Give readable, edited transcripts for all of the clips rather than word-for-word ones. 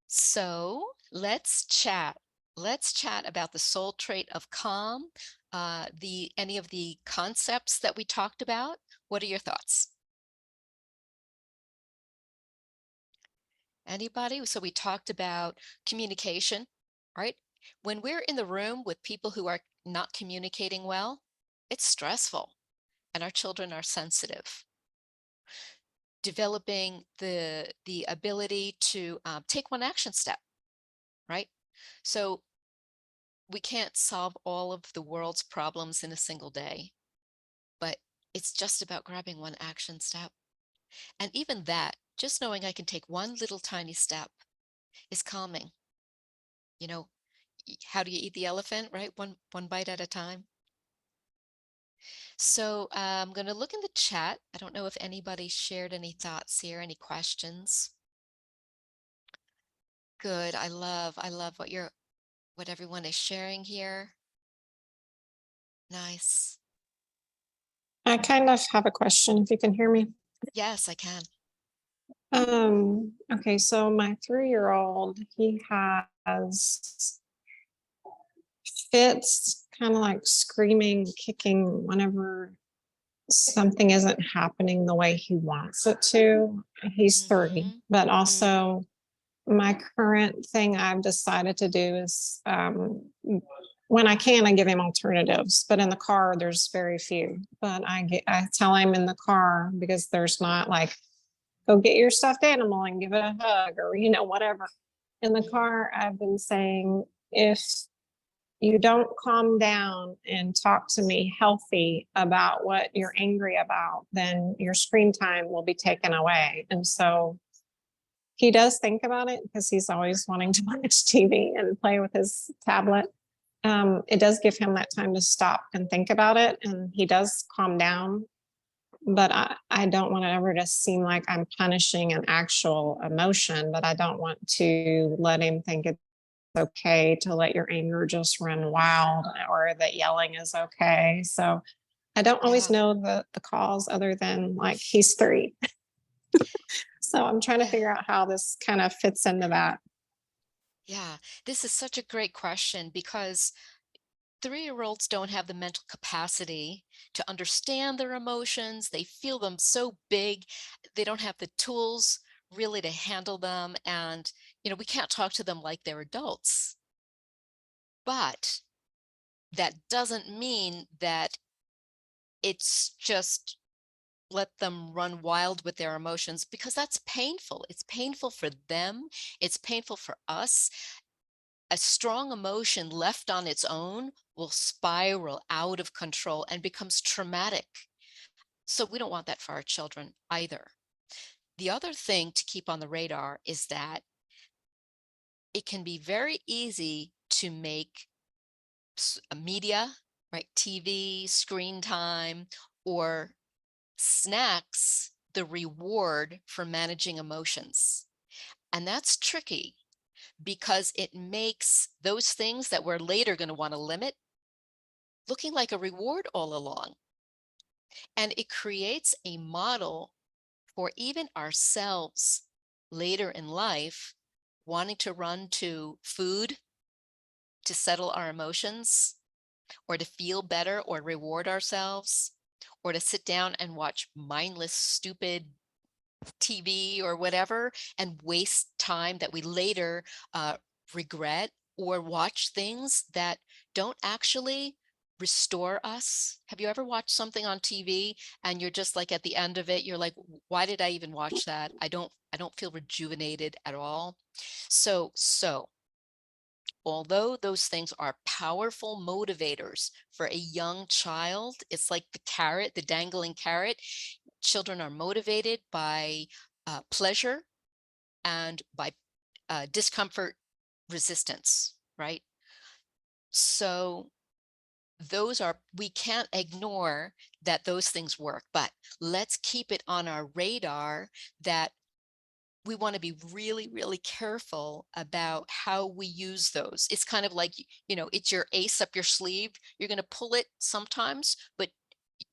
So let's chat. Let's chat about the soul trait of calm, the any of the concepts that we talked about. What are your thoughts? Anybody? So we talked about communication, right? When we're in the room with people who are not communicating well, it's stressful, and our children are sensitive. Developing the ability to take one action step, right? So we can't solve all of the world's problems in a single day, but it's just about grabbing one action step. And even that, just knowing I can take one little tiny step is calming. You know, how do you eat the elephant, right? One bite at a time. So I'm going to look in the chat. I don't know if anybody shared any thoughts here, any questions. Good. I love what everyone is sharing here. Nice. I kind of have a question if you can hear me. Yes, I can. Okay, so my 3-year-old, he has fits, kind of like screaming, kicking whenever something isn't happening the way he wants it to. He's 3, Mm-hmm. but Mm-hmm. also my current thing I've decided to do is when I can, I give him alternatives, but in the car, there's very few. But I tell him in the car because there's not like, go get your stuffed animal and give it a hug or, whatever. In the car, I've been saying, if you don't calm down and talk to me healthy about what you're angry about, then your screen time will be taken away. And so he does think about it because he's always wanting to watch TV and play with his tablet. It does give him that time to stop and think about it, and he does calm down. But I don't want it ever to seem like I'm punishing an actual emotion, but I don't want to let him think it's okay to let your anger just run wild or that yelling is okay. So I don't always Yeah. know the cause other than like he's 3. So I'm trying to Yeah. figure out how this kind of fits into that. Yeah. This is such a great question because 3-year-olds don't have the mental capacity to understand their emotions. They feel them so big. They don't have the tools really to handle them. And, we can't talk to them like they're adults. But that doesn't mean that it's just let them run wild with their emotions because that's painful. It's painful for them. It's painful for us. A strong emotion left on its own will spiral out of control and becomes traumatic. So we don't want that for our children either. The other thing to keep on the radar is that it can be very easy to make media, right? TV, screen time, or snacks the reward for managing emotions. And that's tricky because it makes those things that we're later going to want to limit looking like a reward all along. And it creates a model for even ourselves later in life wanting to run to food to settle our emotions or to feel better or reward ourselves or to sit down and watch mindless, stupid TV or whatever and waste time that we later regret or watch things that don't actually restore us. Have you ever watched something on TV and you're just like at the end of it, you're like, why did I even watch that? I don't feel rejuvenated at all. So although those things are powerful motivators for a young child, it's like the carrot, the dangling carrot. Children are motivated by pleasure and by discomfort resistance, right? So we can't ignore that those things work, but let's keep it on our radar that we want to be really, really careful about how we use those. It's kind of like, it's your ace up your sleeve. You're going to pull it sometimes, but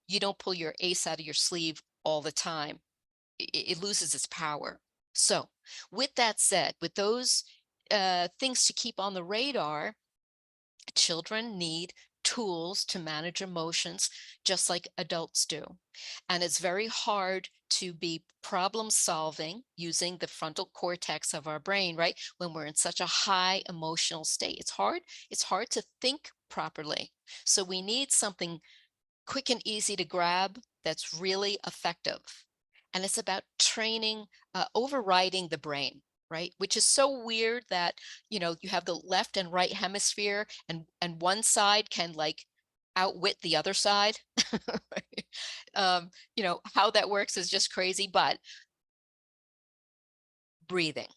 you don't pull your ace out of your sleeve all the time. It loses its power. So, with that said, with those things to keep on the radar. Children need tools to manage emotions just like adults do. And it's very hard to be problem solving using the frontal cortex of our brain, right? When we're in such a high emotional state. It's hard to think properly. So we need something quick and easy to grab that's really effective. And it's about training, overriding the brain, right? Which is so weird that, you have the left and right hemisphere and one side can like outwit the other side. Right? How that works is just crazy, but breathing.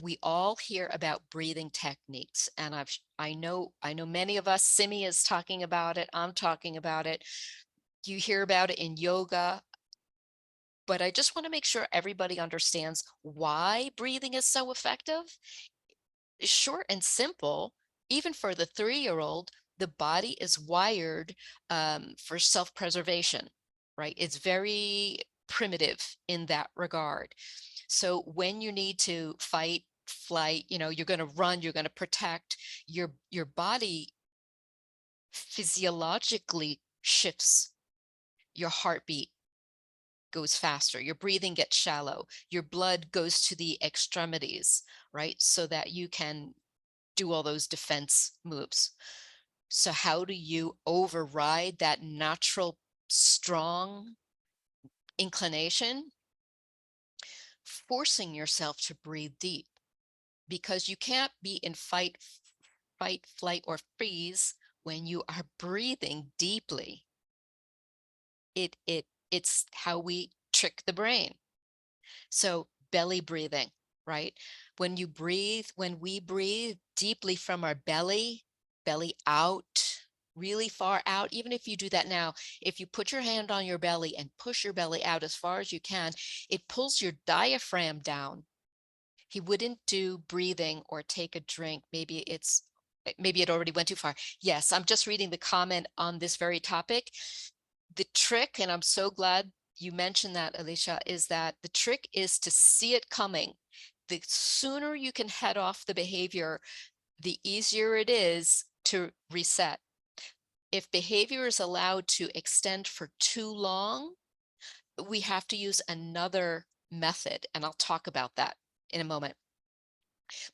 We all hear about breathing techniques, and I know many of us, Simi is talking about it, I'm talking about it. You hear about it in yoga, but I just want to make sure everybody understands why breathing is so effective. It's short and simple. Even for the 3-year-old, the body is wired for self preservation, right? It's very primitive in that regard. So when you need to fight, flight, you're going to run, you're going to protect, your body physiologically shifts. Your heartbeat goes faster, your breathing gets shallow, your blood goes to the extremities, right? So that you can do all those defense moves. So, how do you override that natural, strong inclination? Forcing yourself to breathe deep because you can't be in fight, flight, or freeze when you are breathing deeply. It's how we trick the brain. So belly breathing, right? When we breathe deeply from our belly out, really far out, even if you do that now, if you put your hand on your belly and push your belly out as far as you can, it pulls your diaphragm down. He wouldn't do breathing or take a drink. Maybe it already went too far. Yes, I'm just reading the comment on this very topic. The trick, and I'm so glad you mentioned that, Alicia, is that the trick is to see it coming. The sooner you can head off the behavior, the easier it is to reset. If behavior is allowed to extend for too long, we have to use another method, and I'll talk about that in a moment.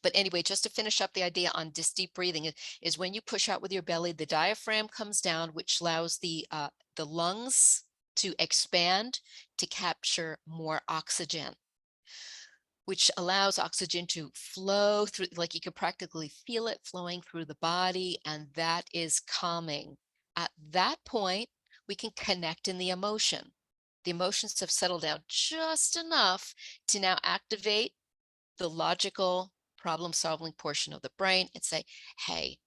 But anyway, just to finish up the idea on this deep breathing is when you push out with your belly, the diaphragm comes down, which allows the lungs to expand to capture more oxygen, which allows oxygen to flow through, like you can practically feel it flowing through the body, and that is calming. At that point, we can connect in the emotion. The emotions have settled down just enough to now activate the logical problem solving portion of the brain and say, hey,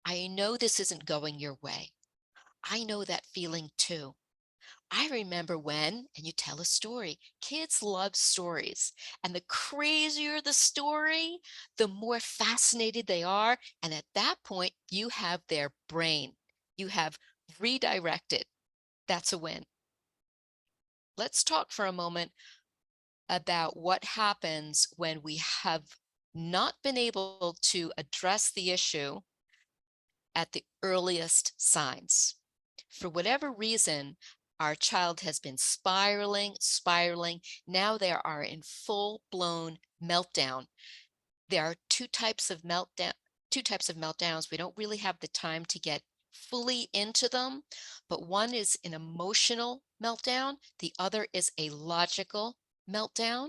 I know this isn't going your way. I know that feeling too. I remember when, and you tell a story. Kids love stories. And the crazier the story, the more fascinated they are. And at that point, you have their brain. You have redirected. That's a win. Let's talk for a moment about what happens when we have not been able to address the issue at the earliest signs. For whatever reason, our child has been spiraling. Now they are in full blown meltdown. There are two types of meltdowns. We don't really have the time to get fully into them, but one is an emotional meltdown. The other is a logical meltdown.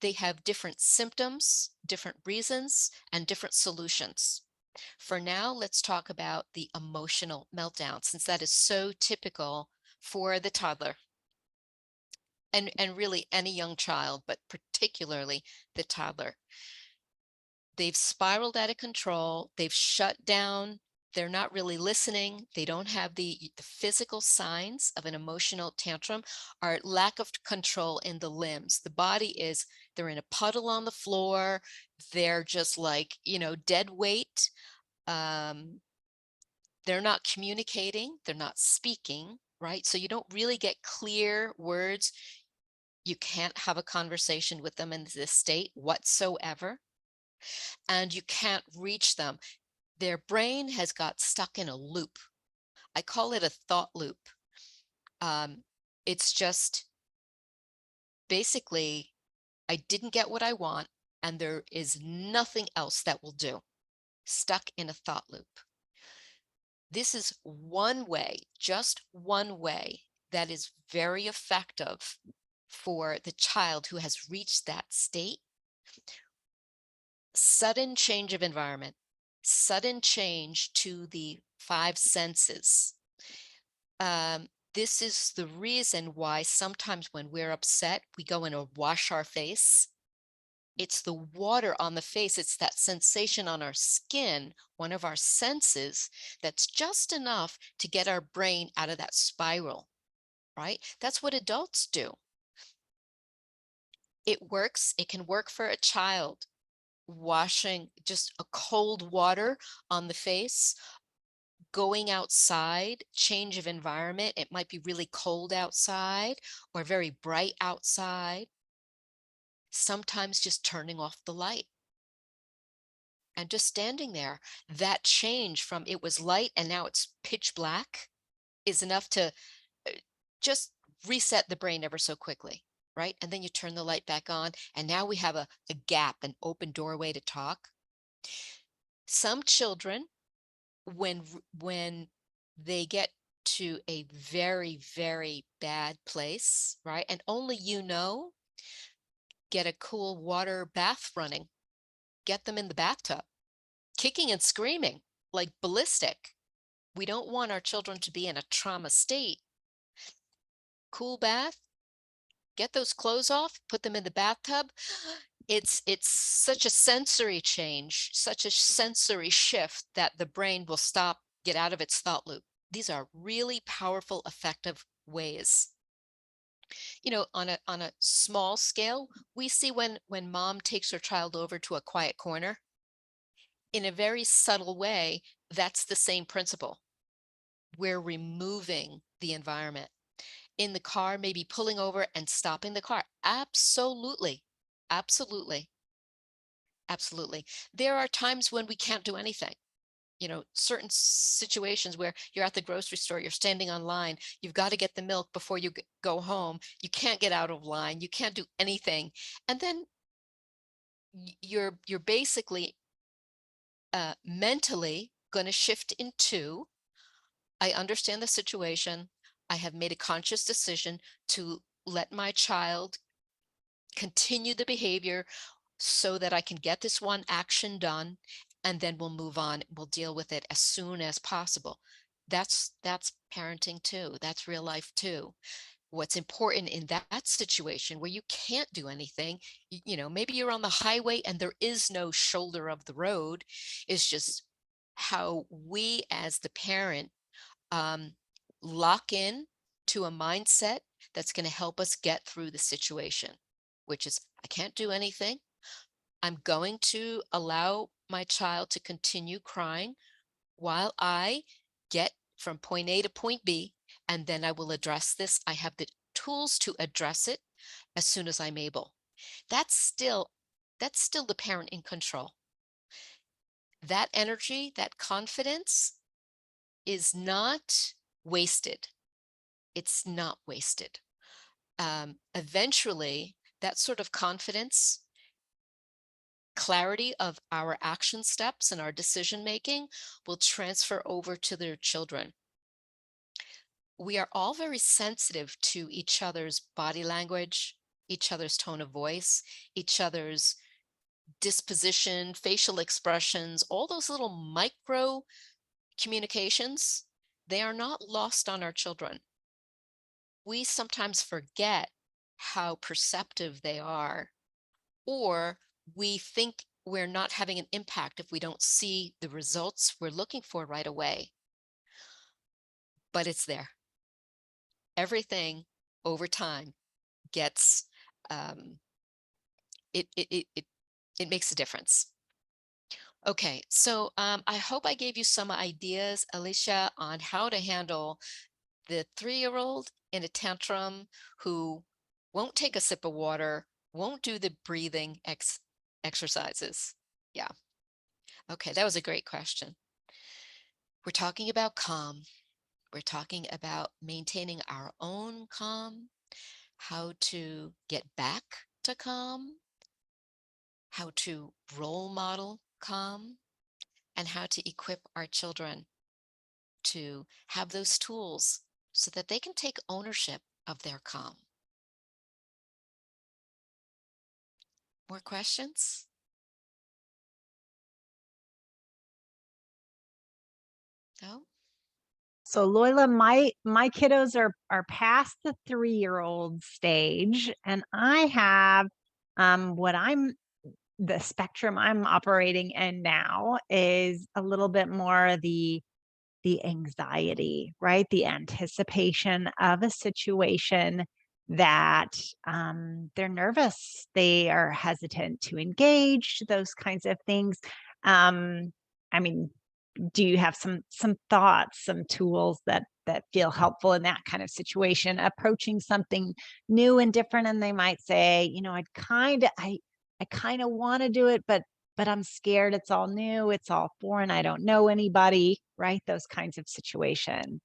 They have different symptoms, different reasons, and different solutions. For now, let's talk about the emotional meltdown, since that is so typical for the toddler and really any young child, but particularly the toddler. They've spiraled out of control. They've shut down. They're not really listening. They don't have the physical signs of an emotional tantrum or lack of control in the limbs. The body is, they're in a puddle on the floor. They're just like, dead weight. Um, they're not communicating. They're not speaking, right? So you don't really get clear words. You can't have a conversation with them in this state whatsoever. and you can't reach them. Their brain has got stuck in a loop. I call it a thought loop. Um, it's just basically, I didn't get what I want, and there is nothing else that will do. Stuck in a thought loop. This is one way, just one way, that is very effective for the child who has reached that state. Sudden change of environment, sudden change to the five senses. This is the reason why sometimes when we're upset, we go and wash our face. It's the water on the face, it's that sensation on our skin, one of our senses, that's just enough to get our brain out of that spiral, right? That's what adults do. It works, it can work for a child. Washing just a cold water on the face, going outside, change of environment. It might be really cold outside or very bright outside. Sometimes just turning off the light and just standing there. That change from it was light and now it's pitch black is enough to uh, just reset the brain ever so quickly, right? And then you turn the light back on, and now we have a gap, an open doorway to talk. Some children, when they get to a very, very bad place, right? And only you know, get a cool water bath running, get them in the bathtub, kicking and screaming like ballistic. We don't want our children to be in a trauma state. Cool bath, get those clothes off, put them in the bathtub. It's such a sensory change, such a sensory shift that the brain will stop, get out of its thought loop. These are really powerful, effective ways. On a small scale, we see when mom takes her child over to a quiet corner, in a very subtle way, that's the same principle. We're removing the environment. In the car, maybe pulling over and stopping the car. Absolutely. Absolutely. Absolutely. There are times when we can't do anything. Certain situations where you're at the grocery store, you're standing on line, you've got to get the milk before you go home. You can't get out of line, you can't do anything. And then you're basically mentally going to shift into, I understand the situation. I have made a conscious decision to let my child continue the behavior so that I can get this one action done, and then we'll move on. We'll deal with it as soon as possible. That's parenting too. That's real life too. What's important in that situation where you can't do anything, maybe you're on the highway and there is no shoulder of the road, is just how we as the parent um, lock in to a mindset that's going to help us get through the situation, which is, I can't do anything. I'm going to allow my child to continue crying while I get from point A to point B, and then I will address this. I have the tools to address it as soon as I'm able. That's still that's still the parent in control. That energy, that confidence is not wasted. It's not wasted. Eventually, that sort of confidence, clarity of our action steps and our decision making will transfer over to their children. We are all very sensitive to each other's body language, each other's tone of voice, each other's disposition, facial expressions, all those little micro communications. They are not lost on our children. We sometimes forget how perceptive they are, or we think we're not having an impact if we don't see the results we're looking for right away. But it's there. Everything over time gets um, it makes a difference. Okay, so I hope I gave you some ideas, Alicia, on how to handle the 3-year-old in a tantrum who won't take a sip of water, won't do the breathing exercises. Yeah. Okay, that was a great question. We're talking about calm. We're talking about maintaining our own calm, how to get back to calm, how to role model calm, and how to equip our children to have those tools so that they can take ownership of their calm. More questions? No? So Loila, my kiddos are past the 3-year-old stage, and I have what I'm the spectrum I'm operating in now is a little bit more the anxiety, right? The anticipation of a situation that they're nervous, they are hesitant to engage, those kinds of things. Um, I mean, do you have some thoughts, some tools that feel helpful in that kind of situation, approaching something new and different, and they might say, I kind of want to do it, but I'm scared. It's all new, it's all foreign, I don't know anybody, right? Those kinds of situations.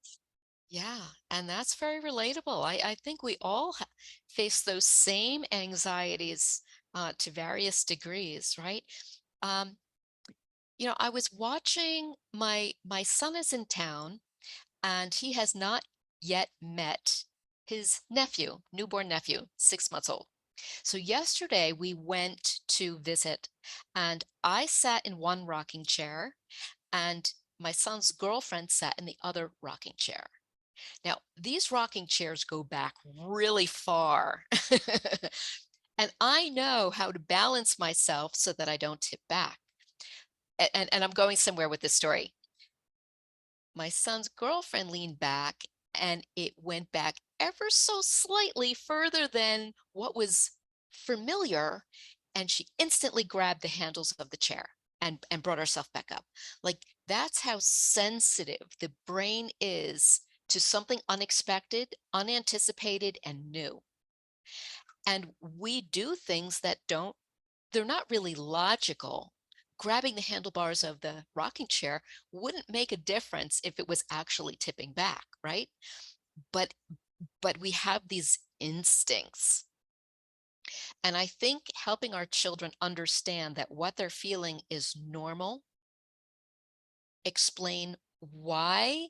Yeah, and that's very relatable. I think we all face those same anxieties to various degrees, right? Um, I was watching my son is in town and he has not yet met his nephew, newborn nephew, 6 months old. So yesterday we went to visit, and I sat in one rocking chair, and my son's girlfriend sat in the other rocking chair. Now, these rocking chairs go back really far. And I know how to balance myself so that I don't tip back. And I'm going somewhere with this story. My son's girlfriend leaned back and it went back ever so slightly further than what was familiar. And she instantly grabbed the handles of the chair and brought herself back up. Like that's how sensitive the brain is to something unexpected, unanticipated, and new. And we do things that they're not really logical. Grabbing the handlebars of the rocking chair wouldn't make a difference if it was actually tipping back, right? But but we have these instincts. And I think helping our children understand that what they're feeling is normal, explain why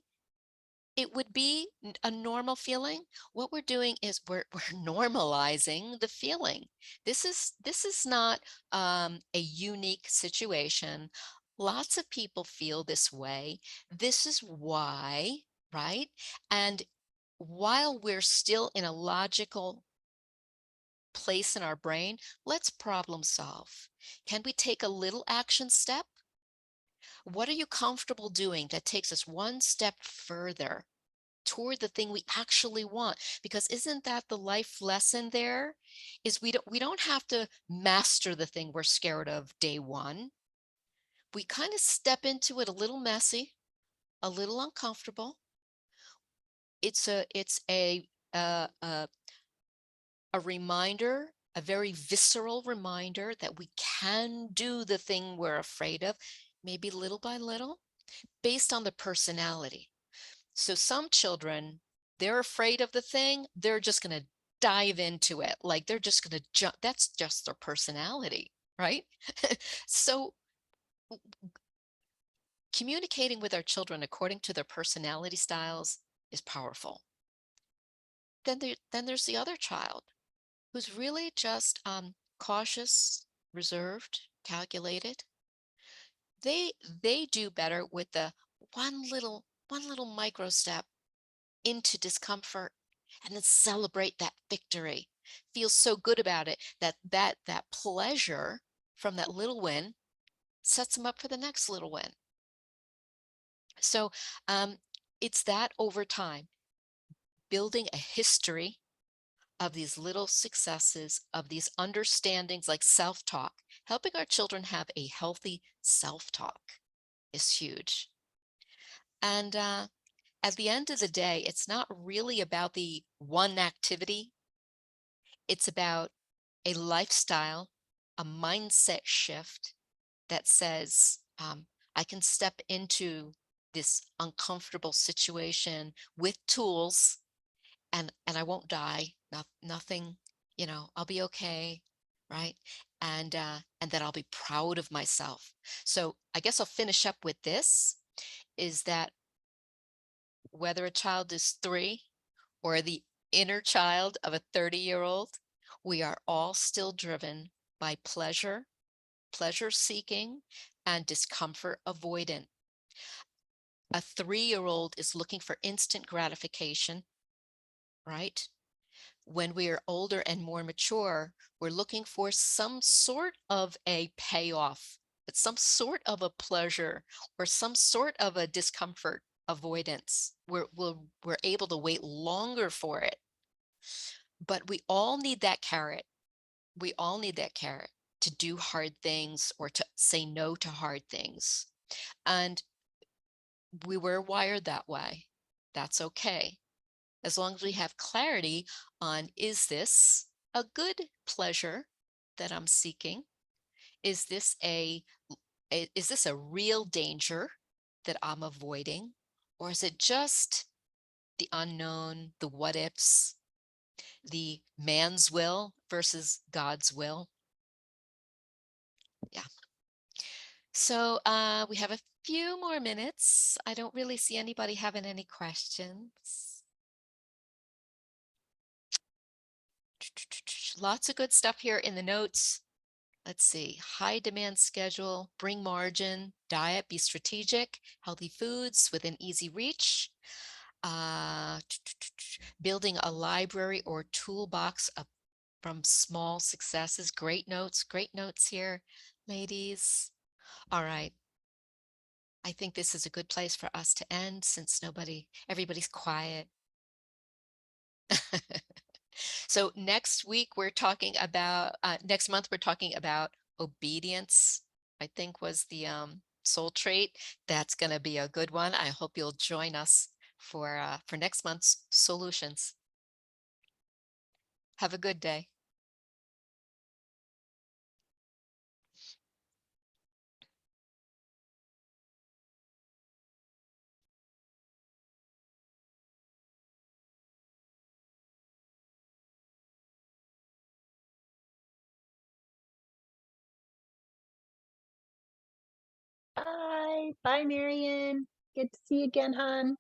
it would be a normal feeling. What we're doing is we're normalizing the feeling. This is not a unique situation. Lots of people feel this way. This is why, right? And while we're still in a logical place in our brain, let's problem solve. Can we take a little action step? What are you comfortable doing that takes us one step further toward the thing we actually want? Because isn't that the life lesson there? Is we don't have to master the thing we're scared of day one. We kind of step into it a little messy, a little uncomfortable. It's a reminder, a very visceral reminder that we can do the thing we're afraid of, maybe little by little, based on the personality. So some children, they're afraid of the thing, they're just going to dive into it. Like they're just going to jump. That's just their personality, right? So communicating with our children according to their personality styles is powerful. Then there's the other child who's really just cautious, reserved, calculated. They do better with the one little micro step into discomfort and then celebrate that victory. Feel so good about it that pleasure from that little win sets them up for the next little win. So it's that over time, building a history of these little successes, of these understandings like self-talk, helping our children have a healthy self-talk is huge. And at the end of the day, it's not really about the one activity. It's about a lifestyle, a mindset shift, that says, I can step into this uncomfortable situation with tools and I won't die. Nothing, I'll be okay, right? And that I'll be proud of myself. So I guess I'll finish up with this is that whether a child is 3 or the inner child of a 30-year-old, we are all still driven by pleasure seeking, and discomfort avoidant. A 3-year-old is looking for instant gratification, right? When we are older and more mature, we're looking for some sort of a payoff, but some sort of a pleasure or some sort of a discomfort avoidance. We're able to wait longer for it, but we all need that carrot. We all need that carrot to do hard things or to say no to hard things. And we were wired that way. That's okay. As long as we have clarity on, is this a good pleasure that I'm seeking? Is this is this a real danger that I'm avoiding? Or is it just the unknown, the what ifs, the man's will versus God's will? Yeah. So we have a few more minutes. I don't really see anybody having any questions. Lots of good stuff here in the notes. Let's see, high demand schedule, bring margin, diet, be strategic, healthy foods within easy reach, uh, building a library or toolbox from small successes. Great notes here, ladies. All right. I think this is a good place for us to end since everybody's quiet. So next month we're talking about obedience, I think was the soul trait. That's going to be a good one. I hope you'll join us for next month's solutions. Have a good day. Bye. Bye, Marion. Good to see you again, hon.